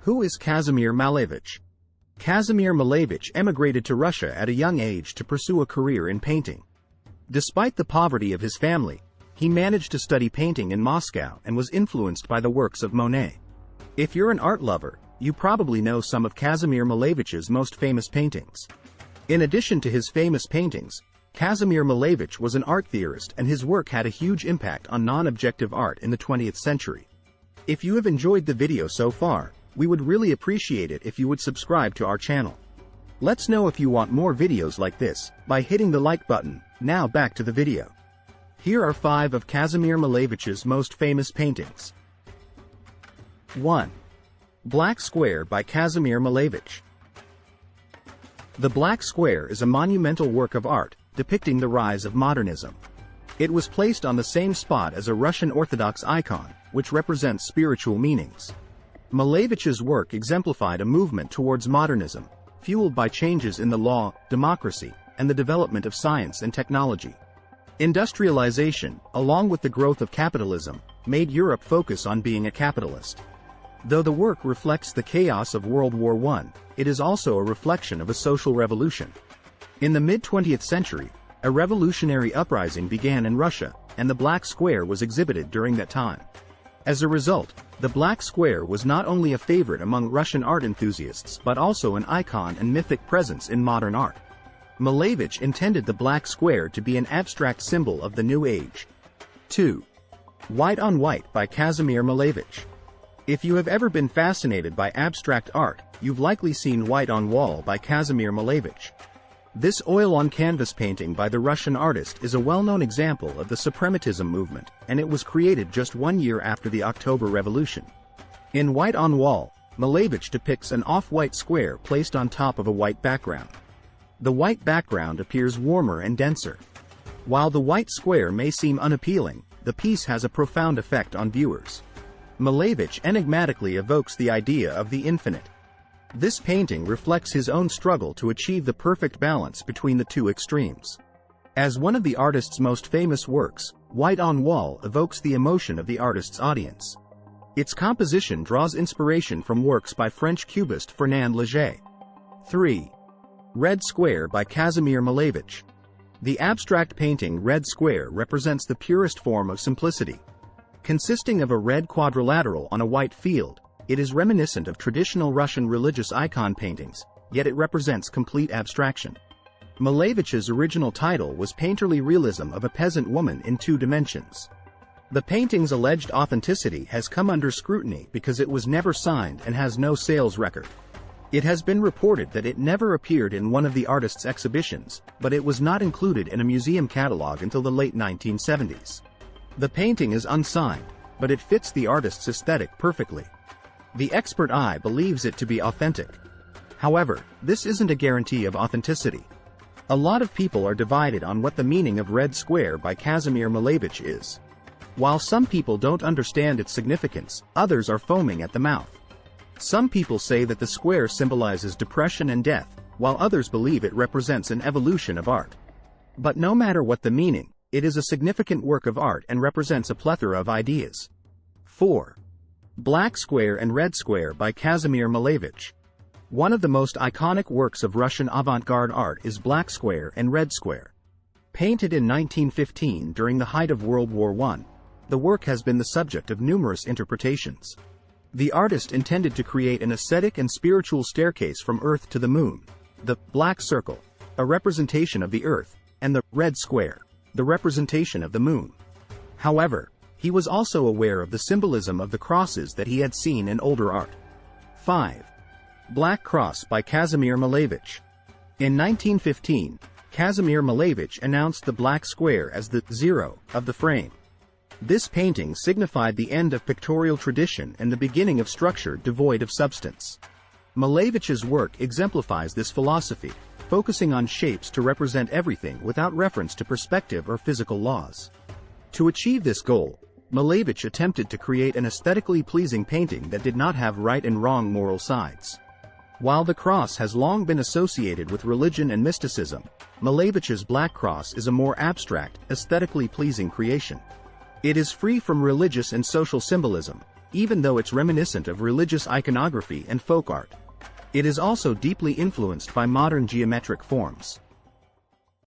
Who is Kazimir Malevich? Kazimir Malevich emigrated to Russia at a young age to pursue a career in painting. Despite the poverty of his family, he managed to study painting in Moscow and was influenced by the works of Monet. If you're an art lover, you probably know some of Kazimir Malevich's most famous paintings. In addition to his famous paintings, Kazimir Malevich was an art theorist, and his work had a huge impact on non-objective art in the 20th century. If you have enjoyed the video so far, we would really appreciate it if you would subscribe to our channel. Let's know if you want more videos like this by hitting the like button. Now back to the video. Here are 5 of Kazimir Malevich's most famous paintings. 1. Black Square by Kazimir Malevich. The Black Square is a monumental work of art, depicting the rise of modernism. It was placed on the same spot as a Russian Orthodox icon, which represents spiritual meanings. Malevich's work exemplified a movement towards modernism, fueled by changes in the law, democracy, and the development of science and technology. Industrialization, along with the growth of capitalism, made Europe focus on being a capitalist. Though the work reflects the chaos of World War I, it is also a reflection of a social revolution. In the mid-20th century, a revolutionary uprising began in Russia, and the Black Square was exhibited during that time. As a result, the Black Square was not only a favorite among Russian art enthusiasts but also an icon and mythic presence in modern art. Malevich intended the Black Square to be an abstract symbol of the New Age. 2. White on White by Kazimir Malevich. If you have ever been fascinated by abstract art, you've likely seen White on Wall by Kazimir Malevich. This oil-on-canvas painting by the Russian artist is a well-known example of the suprematism movement, and it was created just 1 year after the October Revolution. In White on Wall, Malevich depicts an off-white square placed on top of a white background. The white background appears warmer and denser. While the white square may seem unappealing, the piece has a profound effect on viewers. Malevich enigmatically evokes the idea of the infinite. This painting reflects his own struggle to achieve the perfect balance between the two extremes. As one of the artist's most famous works, White on Wall evokes the emotion of the artist's audience. Its composition draws inspiration from works by French cubist Fernand Léger. 3. Red Square by Kazimir Malevich. The abstract painting Red Square represents the purest form of simplicity. Consisting of a red quadrilateral on a white field, it is reminiscent of traditional Russian religious icon paintings, yet it represents complete abstraction. Malevich's original title was Painterly Realism of a Peasant Woman in 2 Dimensions. The painting's alleged authenticity has come under scrutiny because it was never signed and has no sales record. It has been reported that it never appeared in one of the artist's exhibitions, but it was not included in a museum catalog until the late 1970s. The painting is unsigned, but it fits the artist's aesthetic perfectly. The expert eye believes it to be authentic. However, this isn't a guarantee of authenticity. A lot of people are divided on what the meaning of Red Square by Kazimir Malevich is. While some people don't understand its significance, others are foaming at the mouth. Some people say that the square symbolizes depression and death, while others believe it represents an evolution of art. But no matter what the meaning, it is a significant work of art and represents a plethora of ideas. 4. Black Square and Red Square by Kazimir Malevich. One of the most iconic works of Russian avant-garde art is Black Square and Red Square. Painted in 1915 during the height of World War I, the work has been the subject of numerous interpretations. The artist intended to create an aesthetic and spiritual staircase from Earth to the Moon, the Black Circle, a representation of the Earth, and the Red Square, the representation of the Moon. However, he was also aware of the symbolism of the crosses that he had seen in older art. 5. Black Cross by Kazimir Malevich. In 1915, Kazimir Malevich announced the Black Square as the zero of the frame. This painting signified the end of pictorial tradition and the beginning of structure devoid of substance. Malevich's work exemplifies this philosophy, focusing on shapes to represent everything without reference to perspective or physical laws. To achieve this goal, Malevich attempted to create an aesthetically pleasing painting that did not have right and wrong moral sides. While the cross has long been associated with religion and mysticism, Malevich's Black Cross is a more abstract, aesthetically pleasing creation. It is free from religious and social symbolism, even though it's reminiscent of religious iconography and folk art. It is also deeply influenced by modern geometric forms.